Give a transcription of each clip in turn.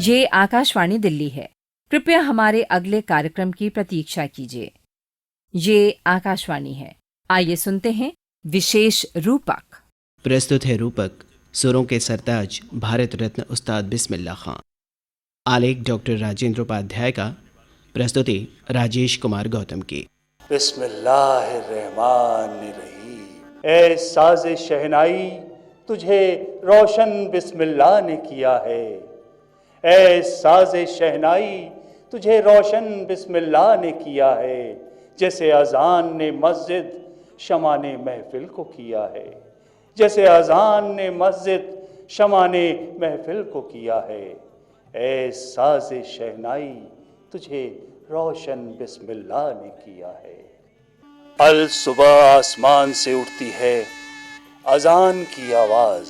ये आकाशवाणी दिल्ली है। कृपया हमारे अगले कार्यक्रम की प्रतीक्षा कीजिए। ये आकाशवाणी है। आइए सुनते हैं विशेष रूपक। प्रस्तुत है रूपक, सुरों के सरताज भारत रत्न उस्ताद बिस्मिल्लाह खां। आलेख डॉक्टर राजेंद्र उपाध्याय का, प्रस्तुति राजेश कुमार गौतम की। बिस्मिल्लाहिर्रहमानिर्रहीम। ए साज़े शहनाई, तुझे रोशन बिस्मिल्लाह ने किया है। ए साज़े शहनाई, तुझे रोशन बिस्मिल्लाह ने किया है। जैसे अज़ान ने मस्जिद शमा ने महफिल को किया है। जैसे अज़ान ने मस्जिद शमा ने महफिल को किया है। ए साज़े शहनाई, तुझे रोशन बिस्मिल्लाह ने किया है। अल सुबह आसमान से उठती है अजान की आवाज,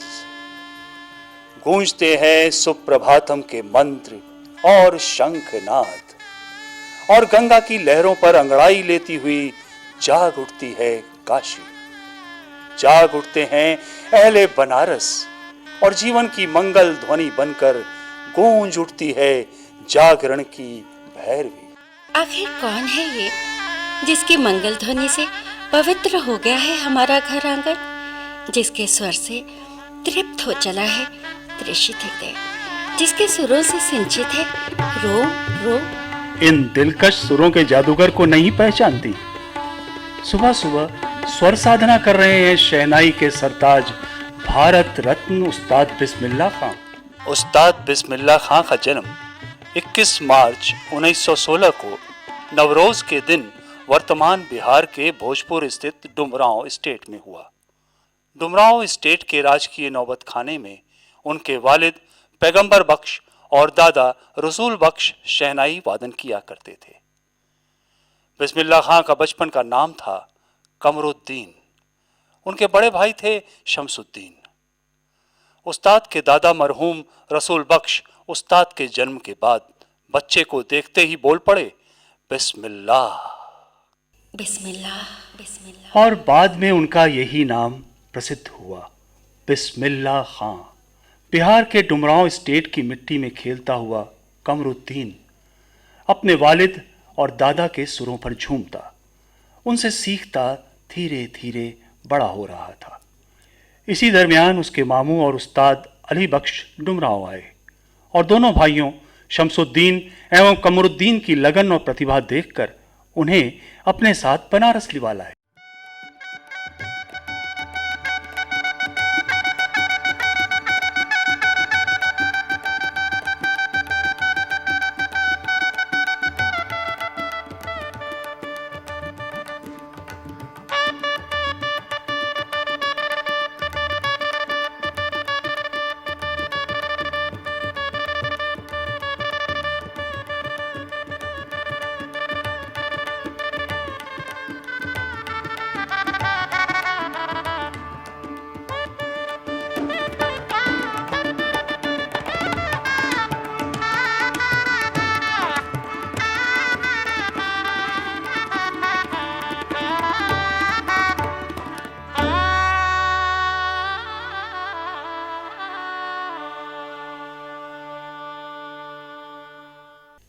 गूंजते हैं सुप्रभातम के मंत्र और शंखनाद, और गंगा की लहरों पर अंगड़ाई लेती हुई जाग उठती है काशी। जाग उठते हैं अहले बनारस, और जीवन की मंगल ध्वनि बनकर गूंज उठती है जागरण की भैरवी। आखिर कौन है ये जिसकी मंगल ध्वनि से पवित्र हो गया है हमारा घर आंगन, जिसके स्वर से तृप्त हो चला है तृषित हृदय, जिसके सुरों से सिंचित है रोम रोम। इन दिलकश सुरों के जादूगर को नहीं पहचानती? सुबह सुबह स्वर साधना कर रहे हैं शहनाई के सरताज भारत रत्न उस्ताद बिस्मिल्लाह खां। उस्ताद बिस्मिल्लाह खां का जन्म 21 मार्च 1916 को नवरोज के दिन वर्तमान बिहार के भोजपुर स्थित डुमरांव स्टेट में हुआ। डुमरांव स्टेट के राजकीय नौबत खाने में उनके वालिद पैगंबर बख्श और दादा रसूल बख्श शहनाई वादन किया करते थे। बिस्मिल्लाह खां का बचपन का नाम था कमरुद्दीन। उनके बड़े भाई थे शमसुद्दीन। उस्ताद के दादा मरहूम रसूल बख्श उस्ताद के जन्म के बाद बच्चे को देखते ही बोल पड़े, बिस्मिल्लाह बिस्मिल्लाह बिस्मिल्लाह। और बाद में उनका यही नाम प्रसिद्ध हुआ, बिस्मिल्लाह खां। बिहार के डुमरांव स्टेट की मिट्टी में खेलता हुआ कमरुद्दीन अपने वालिद और दादा के सुरों पर झूमता, उनसे सीखता धीरे धीरे बड़ा हो रहा था। इसी दरमियान उसके मामू और उस्ताद अली बख्श डुमरांव आए, और दोनों भाइयों शमसुद्दीन एवं कमरुद्दीन की लगन और प्रतिभा देखकर उन्हें अपने साथ बनारस लिवा लाए।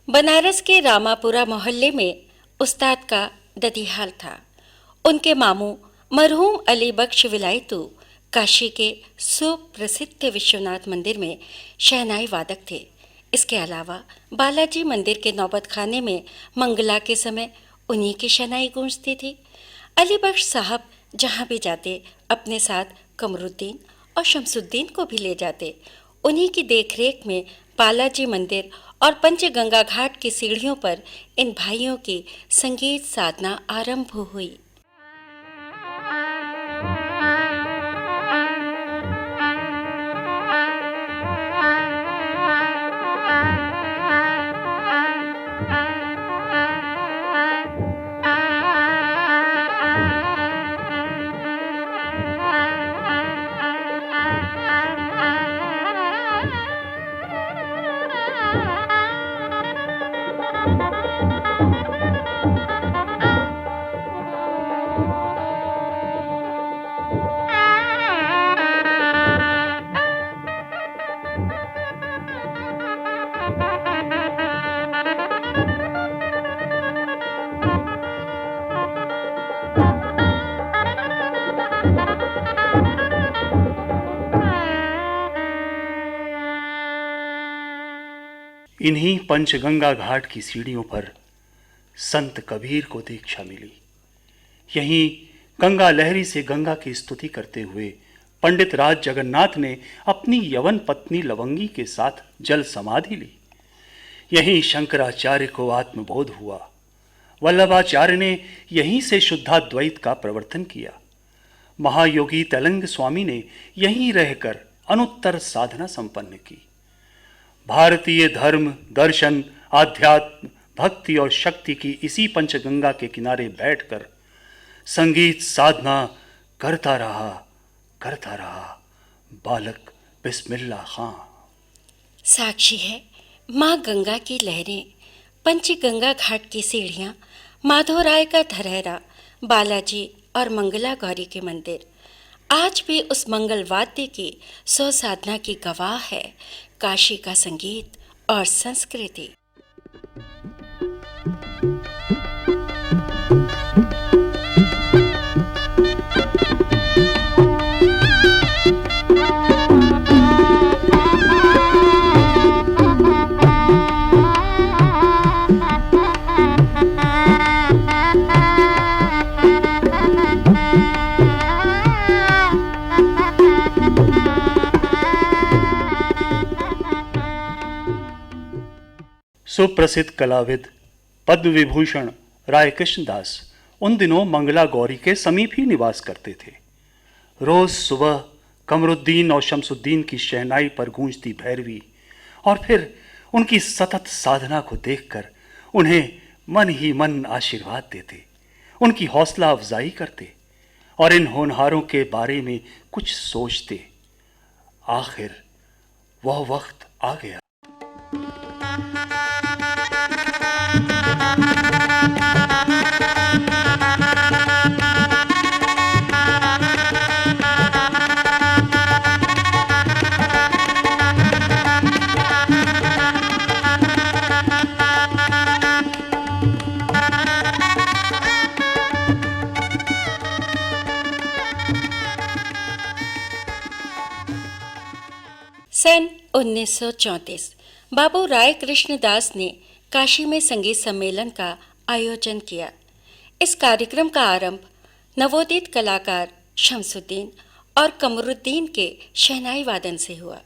बनारस के रामापुरा मोहल्ले में उस्ताद का ददीहाल था। उनके मामू मरहूम अली बख्श विलायतू काशी के सुप्रसिद्ध विश्वनाथ मंदिर में शहनाई वादक थे। इसके अलावा बालाजी मंदिर के नौबत खाने में मंगला के समय उन्हीं की शहनाई गूंजती थी। अली बख्श साहब जहाँ भी जाते अपने साथ कमरुद्दीन और शमसुद्दीन को भी ले जाते। उन्हीं की देखरेख में बालाजी मंदिर और पंचगंगा घाट की सीढ़ियों पर इन भाइयों की संगीत साधना आरंभ हुई। इन्हीं पंचगंगा घाट की सीढ़ियों पर संत कबीर को दीक्षा मिली। यहीं गंगा लहरी से गंगा की स्तुति करते हुए पंडित राज जगन्नाथ ने अपनी यवन पत्नी लवंगी के साथ जल समाधि ली। यहीं शंकराचार्य को आत्मबोध हुआ। वल्लभाचार्य ने यहीं से शुद्धाद्वैत का प्रवर्तन किया। महायोगी तेलंग स्वामी ने यहीं रहकर अनुत्तर साधना संपन्न की। भारतीय धर्म, दर्शन, आध्यात्म, भक्ति और शक्ति की इसी पंचगंगा के किनारे बैठकर संगीत साधना करता रहा बालक बिस्मिल्लाह खां। साक्षी है माँ गंगा की लहरें, पंचगंगा घाट की सीढ़ियाँ, माधवराय का धरहरा, बालाजी और मंगला गौरी के मंदिर आज भी उस मंगल वाद्य की सौ साधना की गवाह है। काशी का संगीत और संस्कृति। सुप्रसिद्ध कलाविद पद्म विभूषण राय कृष्णदास उन दिनों मंगला गौरी के समीप ही निवास करते थे। रोज सुबह कमरुद्दीन और शमसुद्दीन की शहनाई पर गूंजती भैरवी और फिर उनकी सतत साधना को देखकर उन्हें मन ही मन आशीर्वाद देते, उनकी हौसला अफजाई करते और इन होनहारों के बारे में कुछ सोचते। आखिर वह वक्त आ गया। सन 1934 बाबू राय कृष्णदास ने काशी में संगीत सम्मेलन का आयोजन किया। इस कार्यक्रम का आरंभ नवोदित कलाकार शमसुद्दीन और कमरुद्दीन के शहनाई वादन से हुआ।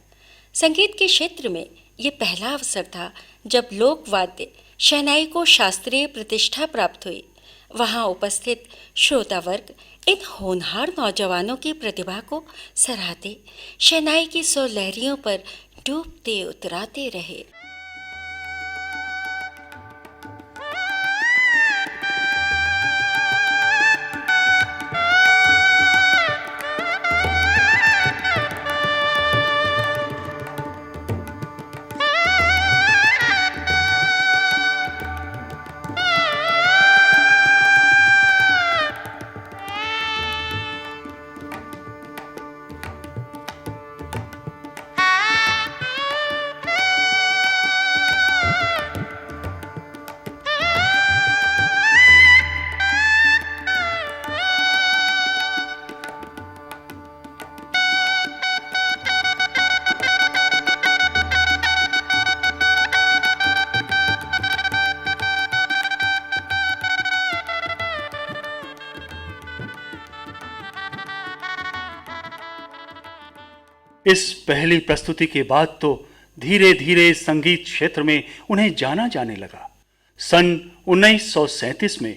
संगीत के क्षेत्र में ये पहला अवसर था जब लोक वाद्य शहनाई को शास्त्रीय प्रतिष्ठा प्राप्त हुई। वहाँ उपस्थित श्रोता वर्ग इन होनहार नौजवानों की प्रतिभा को सराहते, शहनाई की सौ लहरियों पर डूबते उतराते रहे। इस पहली प्रस्तुति के बाद तो धीरे धीरे संगीत क्षेत्र में उन्हें जाना जाने लगा। सन 1937 में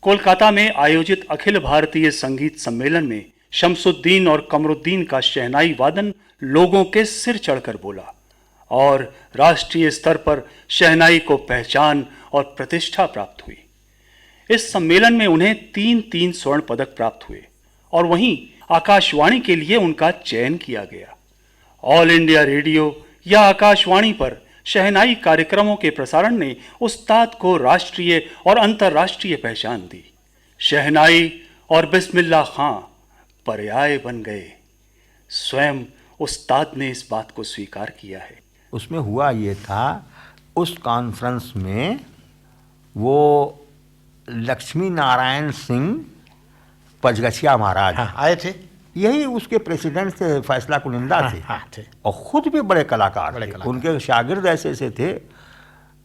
कोलकाता में आयोजित अखिल भारतीय संगीत सम्मेलन में शमसुद्दीन और कमरुद्दीन का शहनाई वादन लोगों के सिर चढ़कर बोला और राष्ट्रीय स्तर पर शहनाई को पहचान और प्रतिष्ठा प्राप्त हुई। इस सम्मेलन में उन्हें 3 स्वर्ण पदक प्राप्त हुए और वहीं आकाशवाणी के लिए उनका चयन किया गया। ऑल इंडिया रेडियो या आकाशवाणी पर शहनाई कार्यक्रमों के प्रसारण ने उस्ताद को राष्ट्रीय और अंतर्राष्ट्रीय पहचान दी। शहनाई और बिस्मिल्लाह खां पर्याय बन गए। स्वयं उस्ताद ने इस बात को स्वीकार किया है। उसमें हुआ ये था, उस कॉन्फ्रेंस में वो लक्ष्मी नारायण सिंह पचगछिया महाराज आए थे। यही उसके प्रेसिडेंट थे, फैसला कुनिंदा थे। थे। और खुद भी बड़े कलाकार थे। उनके शागिर्द ऐसे थे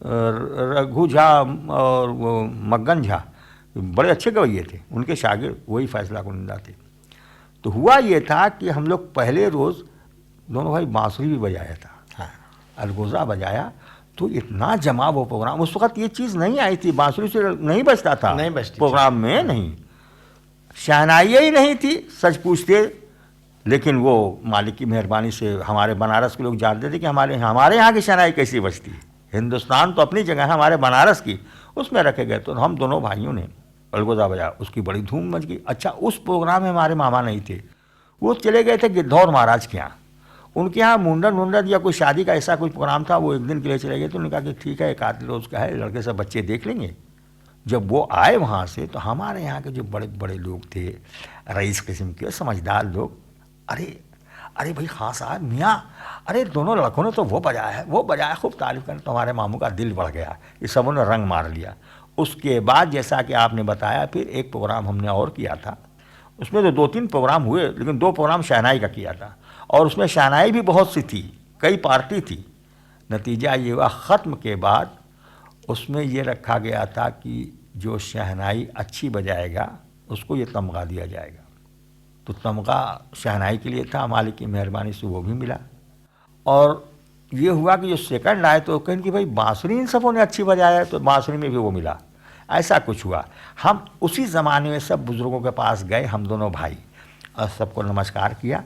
रघु झा और वो मग्गन झा बड़े अच्छे गवैये थे, उनके शागिर्द वही फैसला कुनिंदा थे। तो हुआ ये था कि हम लोग पहले रोज़ दोनों भाई बांसुरी भी बजाया था, हाँ, अलगोज़ा बजाया, तो इतना जमा वो प्रोग्राम, उस वक्त ये चीज़ नहीं आई थी, बांसुरी से नहीं बजता था, नहीं बजती प्रोग्राम में नहीं, शहनाई ही नहीं थी सच पूछते। लेकिन वो मालिक की मेहरबानी से हमारे बनारस के लोग जानते थे कि हमारे यहाँ की शहनाई कैसी बजती है। हिंदुस्तान तो अपनी जगह है, हमारे बनारस की उसमें रखे गए। तो हम दोनों भाइयों ने अलगोज़ा बजाया, उसकी बड़ी धूम मच गई। अच्छा, उस प्रोग्राम में हमारे मामा नहीं थे, वो चले गए थे गिद्धौर महाराज के यहाँ, उनके यहाँ मुंडन या कोई शादी का ऐसा कोई प्रोग्राम था, वो एक दिन के लिए चले गए। तो उन्होंने कहा कि ठीक है, एक आध रोज़ का है, लड़के सब बच्चे देख लेंगे। जब वो आए वहाँ से, तो हमारे यहाँ के जो बड़े बड़े लोग थे, रईस किस्म के समझदार लोग, अरे भाई हाँ साहब मियाँ, अरे दोनों लड़कों ने तो वो बजाया, खूब तारीफ करें। तो हमारे मामू का दिल बढ़ गया, ये सबों ने रंग मार लिया। उसके बाद जैसा कि आपने बताया, फिर एक प्रोग्राम हमने और किया था, उसमें तो 2-3 प्रोग्राम हुए, लेकिन 2 प्रोग्राम शहनाई का किया था, और उसमें शहनाई भी बहुत सी थी, कई पार्टी थी। नतीजा ये हुआ, ख़त्म के बाद उसमें ये रखा गया था कि जो शहनाई अच्छी बजाएगा उसको ये तमगा दिया जाएगा। तो तमगा शहनाई के लिए था, मालिक की मेहरबानी से वो भी मिला। और ये हुआ कि जो सेकंड आए तो कहें कि भाई बांसुरी इन सबों ने अच्छी बजाया, तो बांसुरी में भी वो मिला। ऐसा कुछ हुआ। हम उसी ज़माने में सब बुज़ुर्गों के पास गए, हम दोनों भाई, और सबको नमस्कार किया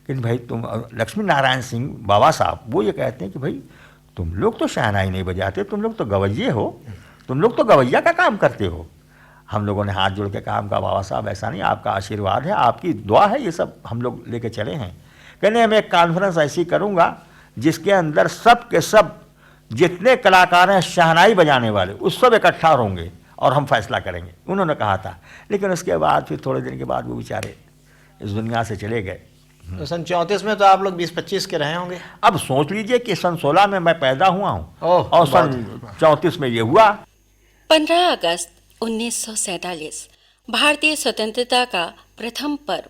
कि भाई तुम, लक्ष्मी नारायण सिंह बाबा साहब, वो ये कहते हैं कि भाई तुम लोग तो शहनाई नहीं बजाते, तुम लोग तो गवैये हो, तुम लोग तो गवैया का काम करते हो। हम लोगों ने हाथ जोड़ के कहा, बाबा साहब ऐसा नहीं, आपका आशीर्वाद है, आपकी दुआ है, ये सब हम लोग लेके चले हैं। कहने मैं एक कॉन्फ्रेंस ऐसी करूँगा जिसके अंदर सब के सब जितने कलाकार हैं शहनाई बजाने वाले, उस सब इकट्ठा होंगे और हम फैसला करेंगे, उन्होंने कहा था। लेकिन उसके बाद फिर थोड़े दिन के बाद वो बेचारे इस दुनिया से चले गए। तो सन 34 में तो आप लोग 20-25 के रहे होंगे। अब सोच लीजिए कि सन 16 में मैं पैदा हुआ हूँ, ओह, और सन 34 में ये हुआ। 15 अगस्त 1947 भारतीय स्वतंत्रता का प्रथम पर्व,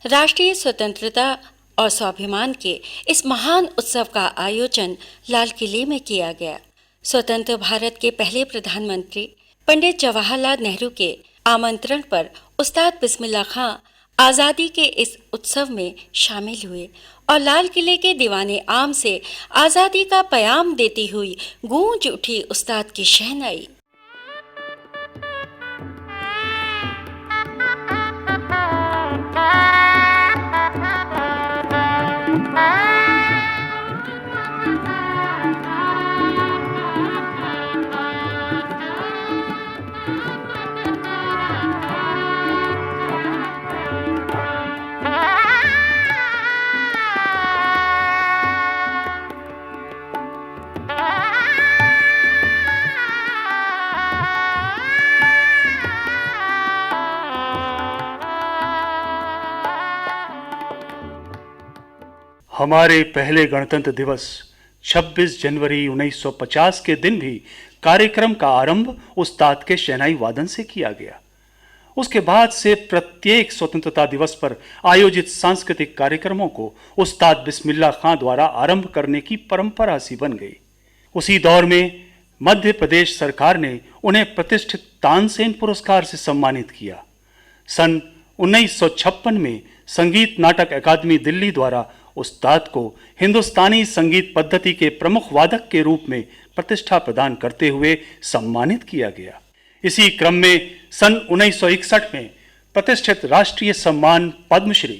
राष्ट्रीय स्वतंत्रता और स्वाभिमान के इस महान उत्सव का आयोजन लाल किले में किया गया। स्वतंत्र भारत के पहले प्रधानमंत्री पंडित जवाहरलाल नेहरू के आमंत्रण पर उस्ताद बिस्मिल्लाह खां आज़ादी के इस उत्सव में शामिल हुए और लाल किले के दीवाने आम से आज़ादी का पैगाम देती हुई गूंज उठी उस्ताद की शहनाई। हमारे पहले गणतंत्र दिवस 26 जनवरी 1950 के दिन भी कार्यक्रम का आरंभ उस्ताद के शहनाई वादन से किया गया। उसके बाद से प्रत्येक स्वतंत्रता दिवस पर आयोजित सांस्कृतिक कार्यक्रमों को उस्ताद बिस्मिल्लाह खां द्वारा आरंभ करने की परंपरा सी बन गई। उसी दौर में मध्य प्रदेश सरकार ने उन्हें प्रतिष्ठित तानसेन पुरस्कार से सम्मानित किया। सन 1956 में संगीत नाटक अकादमी दिल्ली द्वारा उस्ताद को हिंदुस्तानी संगीत पद्धति के प्रमुख वादक के रूप में प्रतिष्ठा प्रदान करते हुए सम्मानित किया गया। इसी क्रम में सन 1961 में प्रतिष्ठित राष्ट्रीय सम्मान पद्मश्री,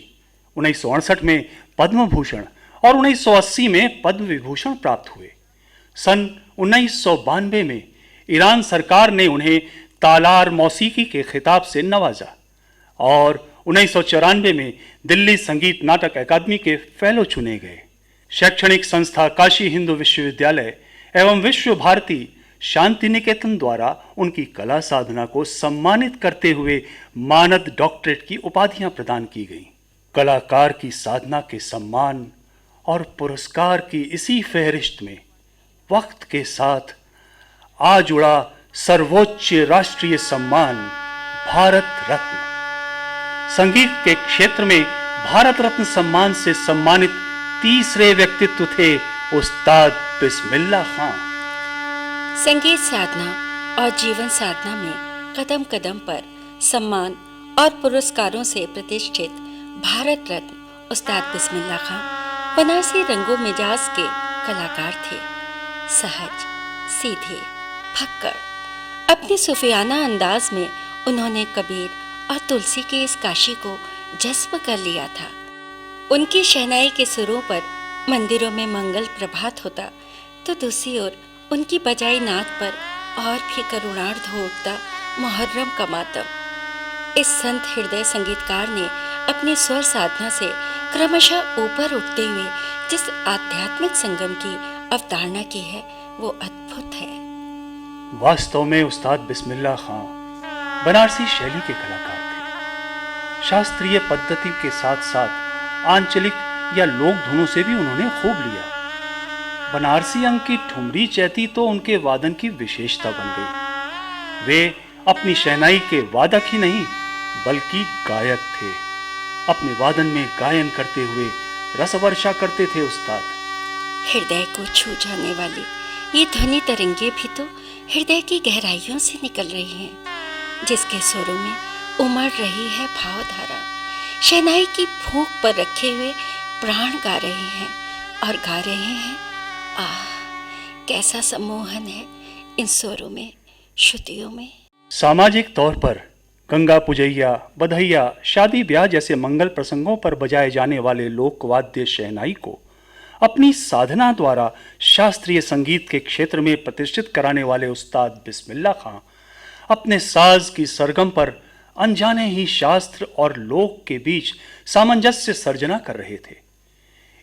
1968 में पद्म भूषण और 1980 में पद्म विभूषण प्राप्त हुए। सन 1992 में ईरान सरकार ने उन्हें तालार मौसीकी के खिताब से नवाजा और 1994 में दिल्ली संगीत नाटक अकादमी के फेलो चुने गए। शैक्षणिक संस्था काशी हिंदू विश्वविद्यालय एवं विश्व भारती शांति निकेतन द्वारा उनकी कला साधना को सम्मानित करते हुए मानद डॉक्टरेट की उपाधियां प्रदान की गईं। कलाकार की साधना के सम्मान और पुरस्कार की इसी फहरिस्त में वक्त के साथ आ जुड़ा सर्वोच्च राष्ट्रीय सम्मान भारत रत्न। संगीत के क्षेत्र में भारत रत्न सम्मान से सम्मानित तीसरे व्यक्तित्व थे उस्ताद बिस्मिल्लाह खां। संगीत साधना और जीवन साधना में कदम कदम पर सम्मान और पुरस्कारों से प्रतिष्ठित भारत रत्न उस्ताद बिस्मिल्लाह खां बनारसी रंगों मिजाज के कलाकार थे। सहज, सीधे, फक्कड़, अपने सूफियाना अंदाज में उन्होंने कबीर और तुलसी के इस काशी को जज्ब कर लिया था। उनकी शहनाई के सुरों पर मंदिरों में मंगल प्रभात होता तो दूसरी ओर उनकी बजाई नाद पर और भी करुणार्ध हो उठता मुहर्रम का मातम। इस संत हृदय संगीतकार ने अपनी स्वर साधना से क्रमशः ऊपर उठते हुए जिस आध्यात्मिक संगम की अवधारणा की है वो अद्भुत है। वास्तव में उस्ताद बिस्मिल्लाह खां बनारसी शैली के कलाकार थे। शास्त्रीय पद्धति के साथ साथ आंचलिक या लोक धुनों से भी उन्होंने खूब लिया। बनारसी अंग की ठुमरी चैती तो उनके वादन की विशेषता बन गई। वे अपनी शहनाई के वादक ही नहीं बल्कि गायक थे। अपने वादन में गायन करते हुए रसवर्षा करते थे उस्ताद। हृदय को छू जाने वाली ये ध्वनि तरंगे भी तो हृदय की गहराइयों से निकल रही हैं, जिसके स्वरों में उमड़ रही है भावधारा। शहनाई की फूंक पर रखे हुए प्राण गा रहे हैं और गा रहे हैं। आह, कैसा सम्मोहन है इन स्वरों में, श्रुतियों में। सामाजिक तौर पर गंगा पुजैया, बधैया, शादी ब्याह जैसे मंगल प्रसंगों पर बजाए जाने वाले लोकवाद्य शहनाई को अपनी साधना द्वारा शास्त्रीय संगीत के क्षेत्र में प्रतिष्ठित कराने वाले उस्ताद बिस्मिल्लाह खां अपने साज की सरगम पर अनजाने ही शास्त्र और लोक के बीच सामंजस्य सर्जना कर रहे थे।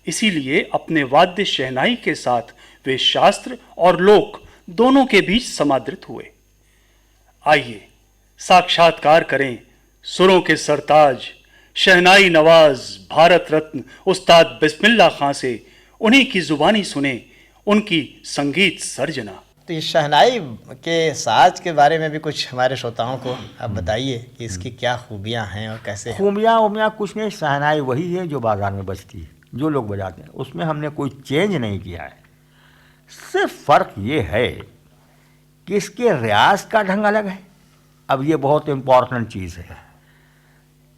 इसीलिए अपने वाद्य शहनाई के साथ वे शास्त्र और लोक दोनों के बीच समादृत हुए। आइए साक्षात्कार करें सुरों के सरताज, शहनाई नवाज, भारत रत्न उस्ताद बिस्मिल्लाह खां से। उन्हीं की जुबानी सुने उनकी संगीत सर्जना। तो इस शहनाई के साज के बारे में भी कुछ हमारे श्रोताओं को आप बताइए कि इसकी क्या खूबियां हैं और कैसे है? खूबियाँ कुछ नहीं, शहनाई वही है जो बाजार में बजती है, जो लोग बजाते हैं, उसमें हमने कोई चेंज नहीं किया है। सिर्फ फ़र्क ये है कि इसके रियाज का ढंग अलग है। अब ये बहुत इम्पॉर्टेंट चीज़ है।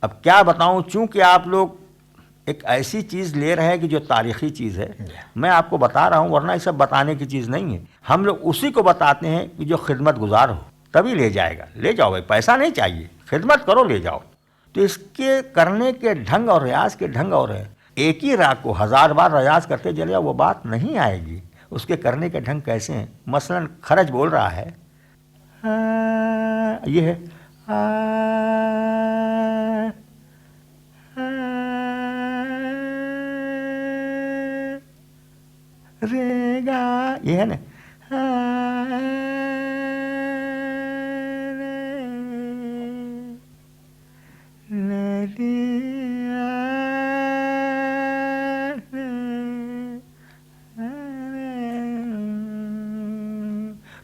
अब क्या बताऊं, चूंकि आप लोग एक ऐसी चीज़ ले रहे हैं कि जो तारीख़ी चीज़ है, मैं आपको बता रहा हूं, वरना ये सब बताने की चीज़ नहीं है। हम लोग उसी को बताते हैं कि जो खिदमत गुजार हो तभी ले जाएगा। ले जाओ भाई, पैसा नहीं चाहिए, खिदमत करो, ले जाओ। तो इसके करने के ढंग और रियाज के ढंग और है। एक ही राग को 1000 बार रियाज करते चले जाओ, वो बात नहीं आएगी। उसके करने के ढंग कैसे हैं? मसलन खरज बोल रहा है, ये है रेगा, ये है ना,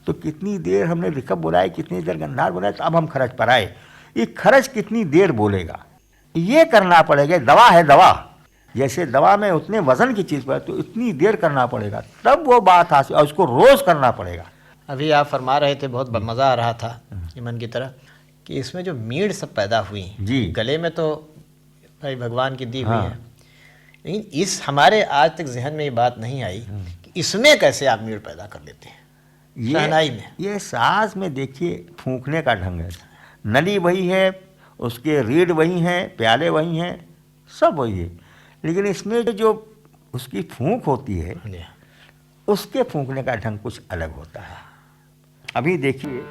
तो कितनी देर हमने रिकब बोला है, कितनी देर गंधार बोला है, तो अब हम खरज पर आए। ये खरज कितनी देर बोलेगा ये करना पड़ेगा। दवा है, दवा जैसे दवा में उतने वजन की चीज़ पर तो इतनी देर करना पड़ेगा, तब वो बात हासिल, और उसको रोज़ करना पड़ेगा। अभी आप फरमा रहे थे, बहुत मज़ा आ रहा था ईमन की तरह, कि इसमें जो मीड़ सब पैदा हुई जी, गले में तो भाई भगवान की दी हुई हाँ। है, लेकिन इस हमारे आज तक जहन में ये बात नहीं आई कि इसमें कैसे आप मीड़ पैदा कर लेते हैं शहनाई में। ये साज में देखिए फूंकने का ढंग है। नली वही है, उसके रीढ़ वही हैं, प्याले वही हैं, सब वही है, लेकिन इसमें जो उसकी फूंक होती है, उसके फूंकने का ढंग कुछ अलग होता है। अभी देखिए,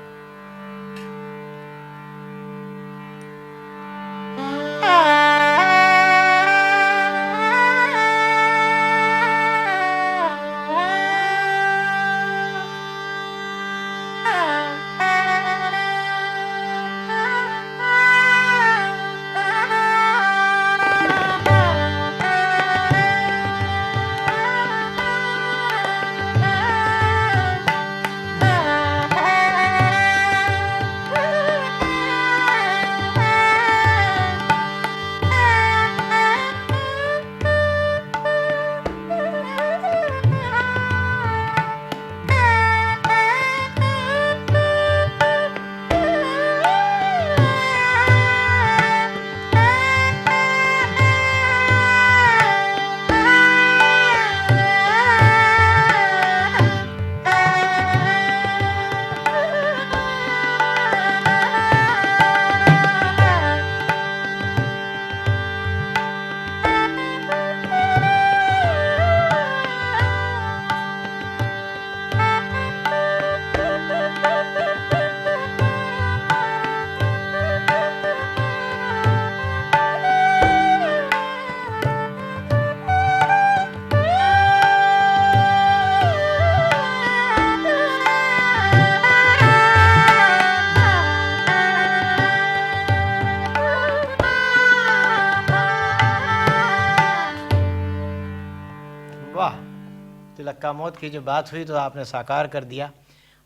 तिलक्का मौत की जो बात हुई तो आपने साकार कर दिया।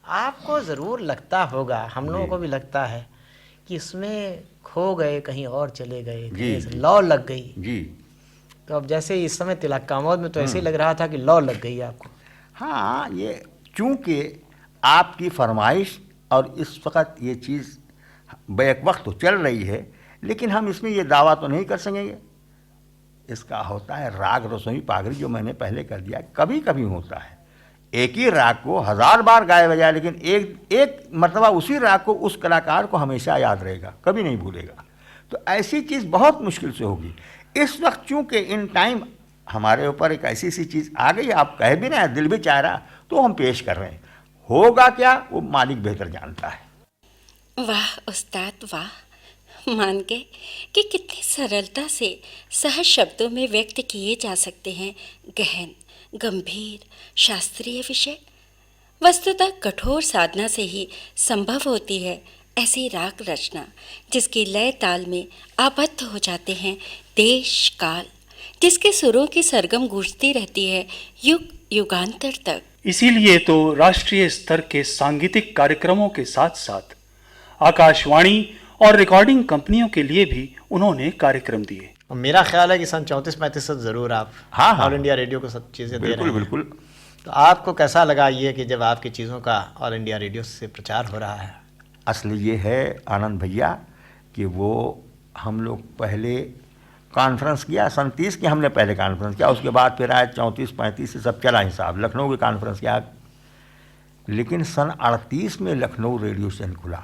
आपको ज़रूर लगता होगा, हम लोगों को भी लगता है कि इसमें खो गए, कहीं और चले गए, कहीं से लौ लग गई जी। तो अब जैसे इस समय तिलक्का मौत में तो ऐसे ही लग रहा था कि लौ लग गई आपको। हाँ, ये चूँकि आपकी फरमाइश और इस वक्त ये चीज़ बैक वक्त तो चल रही है, लेकिन हम इसमें ये दावा तो नहीं कर सकेंगे। इसका होता है राग रसोई पागरी, जो मैंने पहले कर दिया। कभी कभी होता है एक ही राग को 1000 बार गाया बजाय, लेकिन एक मर्तबा उसी राग को उस कलाकार को हमेशा याद रहेगा, कभी नहीं भूलेगा। तो ऐसी चीज़ बहुत मुश्किल से होगी। इस वक्त चूँकि इन टाइम हमारे ऊपर एक ऐसी सी चीज़ आ गई, आप कह भी रहे हैं, दिल भी चाह रहा, तो हम पेश कर रहे हैं। होगा क्या वो मालिक बेहतर जानता है। वाह उस्ताद वाह, मान गए कि कितनी सरलता से सहज शब्दों में व्यक्त किए जा सकते हैं गहन, गंभीर, शास्त्रीय विषय। वस्तुतः कठोर साधना से ही संभव होती है ऐसी राग रचना जिसकी लय ताल में आबद्ध हो जाते हैं देश काल, जिसके सुरों की सरगम गूंजती रहती है युग युगांतर तक। इसीलिए तो राष्ट्रीय स्तर के सांगीतिक कार्यक्रमों के साथ साथ आकाशवाणी और रिकॉर्डिंग कंपनियों के लिए भी उन्होंने कार्यक्रम दिए। और मेरा ख्याल है कि सन 34-35 से ज़रूर आप हाँ। ऑल इंडिया रेडियो को सब चीज़ें दे रहे बिल्कुल हैं। बिल्कुल। तो आपको कैसा लगा ये कि जब आपकी चीज़ों का ऑल इंडिया रेडियो से प्रचार हो रहा है? असल ये है आनंद भैया कि वो हम लोग पहले कॉन्फ्रेंस किया, सन 30 की हमने पहले कॉन्फ्रेंस किया, उसके बाद फिर आए 34-35 से सब चला हिसाब, लखनऊ की कॉन्फ्रेंस किया। लेकिन सन 38 में लखनऊ रेडियो स्टेशन खुला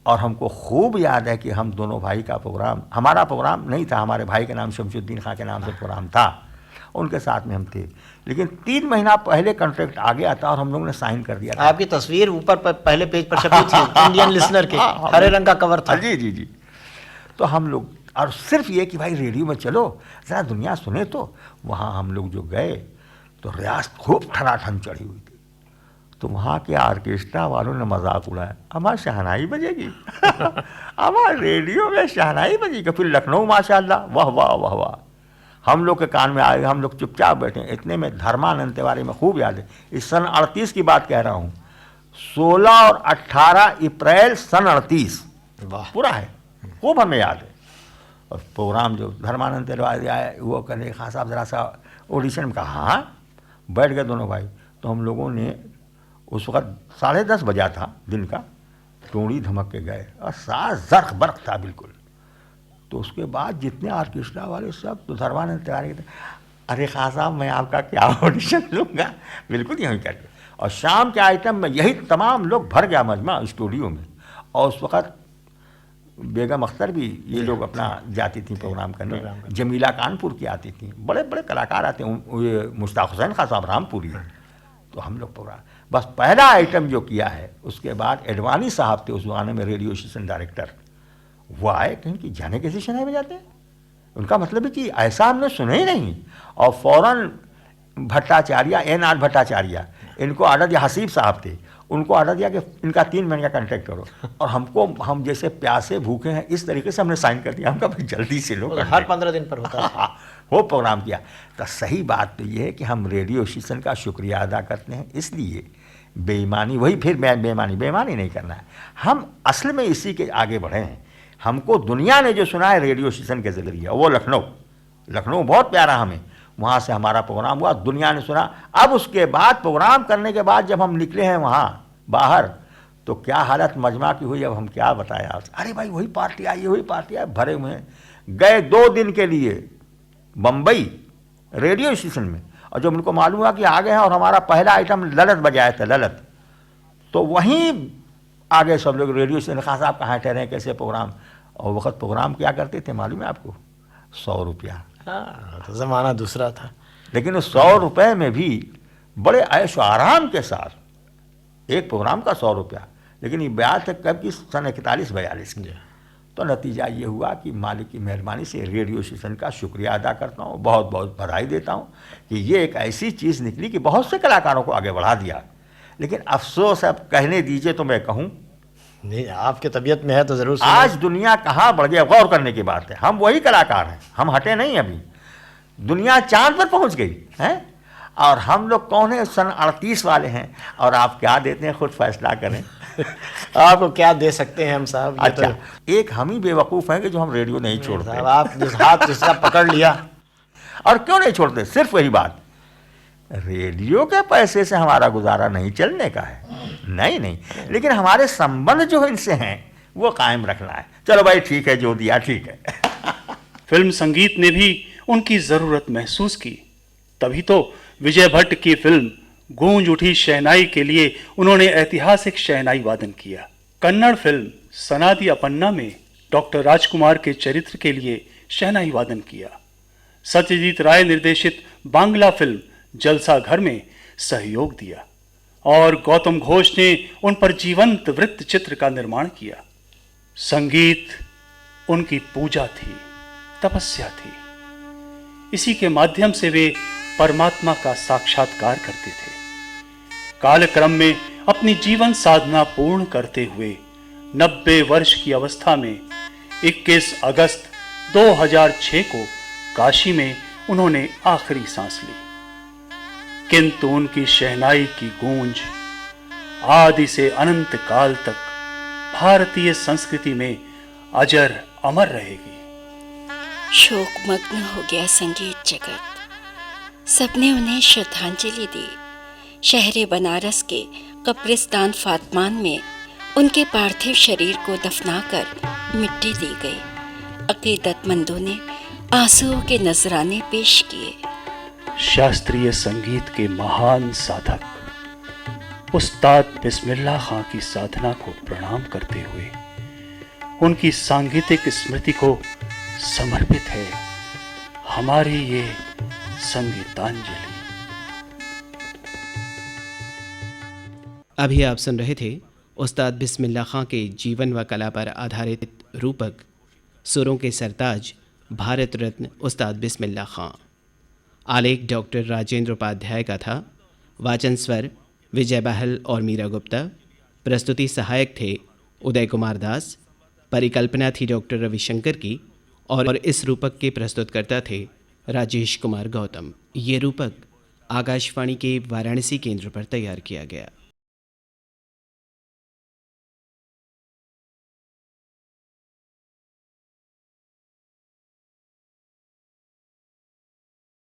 और हमको खूब याद है कि हम दोनों भाई का प्रोग्राम, हमारा प्रोग्राम नहीं था, हमारे भाई के नाम शमशुद्दीन खां के नाम से प्रोग्राम था, उनके साथ में हम थे। लेकिन 3 महीना पहले कॉन्ट्रैक्ट आ गया था और हम लोग ने साइन कर दिया था। आपकी तस्वीर ऊपर पर पहले पेज पर छपी थी इंडियन लिसनर के, हरे रंग का कवर था। जी जी जी। तो हम लोग, और सिर्फ ये कि भाई रेडियो में चलो ज़रा दुनिया सुने, तो वहाँ हम लोग जो गए तो रियासत खूब ठनाठन चढ़ी हुई थी। तो वहाँ के ऑर्केस्ट्रा वालों ने मजाक उड़ाया, हमारी शहनाई बजेगी हमारे रेडियो में शहनाई बजेगी। फिर लखनऊ माशाल्लाह, वाह वाह वाह वाह, हम लोग के कान में आए, हम लोग चुपचाप बैठे। इतने में धर्मानंद तिवारी में खूब याद है, इस सन 38 की बात कह रहा हूँ, 16 और 18 अप्रैल सन 38 पूरा है, खूब हमें याद है। और प्रोग्राम जो धर्मानंद तिवारी आए, वो कहने खां साहब ज़रा सा ऑडिशन में, कहा हाँ। बैठ गए दोनों भाई। तो हम लोगों ने उस वक्त 10:30 बजा था दिन का, टोड़ी धमक के गए और साथ जर्क बर्क था बिल्कुल। तो उसके बाद जितने ऑर्केस्ट्रा वाले सब, तो धर्मानंद तिवारी कहते, अरे खां साहब मैं आपका क्या ऑडिशन लूँगा, बिल्कुल यहीं करके। और शाम के आइटम में यही तमाम लोग भर गया मजमा स्टूडियो में। और उस वक्त बेगम अख्तर भी ये लोग अपना जाती थी प्रोग्राम करने, जमीला कानपुर की आती थी, बड़े बड़े कलाकार आते हैं, ये मुश्ताक हुसैन खां साहब रामपुरी। तो हम लोग प्रोग्राम, बस पहला आइटम जो किया है, उसके बाद एडवानी साहब थे उस जमाने में रेडियो स्टेशन डायरेक्टर, वो आए, कहीं कि जाने कैसे शहनाई बजाते हैं। उनका मतलब है कि ऐसा हमने सुना ही नहीं। और फौरन भट्टाचार्य, NR भट्टाचार्य, इनको ऑर्डर दिया, हसीब साहब थे, उनको ऑर्डर दिया कि इनका 3 महीने का कॉन्ट्रैक्ट करो। और हमको, हम जैसे प्यासे भूखे हैं इस तरीके से हमने साइन कर दिया। हमका भाई जल्दी से लो, हर 15 दिन पर होता है। वो प्रोग्राम किया। तो सही बात तो ये है कि हम रेडियो स्टेशन का शुक्रिया अदा करते हैं। इसलिए बेईमानी, वही फिर बेईमानी नहीं करना है। हम असल में इसी के आगे बढ़े हैं। हमको दुनिया ने जो सुना है रेडियो स्टेशन के ज़रिए, वो लखनऊ बहुत प्यारा हमें, वहाँ से हमारा प्रोग्राम हुआ, दुनिया ने सुना। अब उसके बाद प्रोग्राम करने के बाद जब हम निकले हैं वहाँ बाहर, तो क्या हालत मजमा की हुई, अब हम क्या बताएं आपसे। अरे भाई वही पार्टी आई, भरे हुए हैं। गए 2 दिन के लिए बम्बई रेडियो स्टेशन में, और जब उनको मालूम हुआ कि आ गए हैं, और हमारा पहला आइटम ललत बजाया था, ललत, तो वहीं आ गए सब लोग रेडियो स्टेशन। खां साहब कहाँ ठहरे, कैसे प्रोग्राम। और वक्त प्रोग्राम क्या करते थे मालूम है आपको, 100 रुपया। हाँ, तो ज़माना दूसरा था। लेकिन उस 100 रुपये में भी बड़े ऐश आराम के साथ, एक प्रोग्राम का 100 रुपया। लेकिन ये बात है कब की, सन 41-42 की। तो नतीजा ये हुआ कि मालिक की मेहरबानी से रेडियो स्टेशन का शुक्रिया अदा करता हूँ, बहुत बहुत बधाई देता हूँ कि ये एक ऐसी चीज़ निकली कि बहुत से कलाकारों को आगे बढ़ा दिया। लेकिन अफसोस, अब कहने दीजिए तो मैं कहूँ, नहीं आपके तबीयत में है तो ज़रूर। आज दुनिया कहाँ बढ़ गया, गौर करने की बात है। हम वही कलाकार हैं, हम हटे नहीं, अभी दुनिया चांद पर पहुँच गई है। और हम लोग कौन है, सन 38 वाले हैं, और आप क्या देते हैं खुद फैसला करें। आपको क्या दे सकते हैं हम साहब, ये अच्छा, एक हम ही बेवकूफ़ हैं कि जो हम रेडियो नहीं छोड़ते। साहब आप जिस हाथ जिसका पकड़ लिया। और क्यों नहीं छोड़ते, सिर्फ वही बात, रेडियो के पैसे से हमारा गुजारा नहीं चलने का है, नहीं, लेकिन हमारे संबंध जो इनसे हैं वो कायम रखना है। चलो भाई ठीक है, जो दिया ठीक है। फिल्म संगीत ने भी उनकी जरूरत महसूस की, तभी तो विजय भट्ट की फिल्म गूंज उठी शहनाई के लिए उन्होंने ऐतिहासिक शहनाई वादन किया। कन्नड़ फिल्म सनादि अपन्ना में डॉक्टर राजकुमार के चरित्र के लिए शहनाई वादन किया। सत्यजीत राय निर्देशित बांग्ला फिल्म जलसा घर में सहयोग दिया और गौतम घोष ने उन पर जीवंत वृत्त चित्र का निर्माण किया। संगीत उनकी पूजा थी, तपस्या थी। इसी के माध्यम से वे परमात्मा का साक्षात्कार करते थे। कालक्रम में अपनी जीवन साधना पूर्ण करते हुए 90 वर्ष की अवस्था में 21 अगस्त 2006 को काशी में उन्होंने आखिरी सांस ली। किंतु उनकी शहनाई की गूंज आदि से अनंत काल तक भारतीय संस्कृति में अजर अमर रहेगी। शोकमग्न हो गया संगीत जगत। सबने उन्हें श्रद्धांजलि दी। शहरे बनारस के कब्रिस्तान फातमान में उनके पार्थिव शरीर को दफनाकर मिट्टी दी गई। अकीदतमंदों ने आंसुओं के नजराने पेश किए। शास्त्रीय संगीत के महान साधक उस्ताद बिस्मिल्लाह खां की साधना को प्रणाम करते हुए उनकी सांगीतिक स्मृति को समर्पित है हमारी ये संगीतांजलि। अभी आप सुन रहे थे उस्ताद बिस्मिल्लाह खां के जीवन व कला पर आधारित रूपक सुरों के सरताज भारत रत्न उस्ताद बिस्मिल्लाह खां। आलेख डॉक्टर राजेंद्र उपाध्याय का था। वाचन स्वर विजय बहल और मीरा गुप्ता। प्रस्तुति सहायक थे उदय कुमार दास। परिकल्पना थी डॉक्टर रविशंकर की और इस रूपक के प्रस्तुतकर्ता थे राजेश कुमार गौतम। ये रूपक आकाशवाणी के वाराणसी केंद्र पर तैयार किया गया।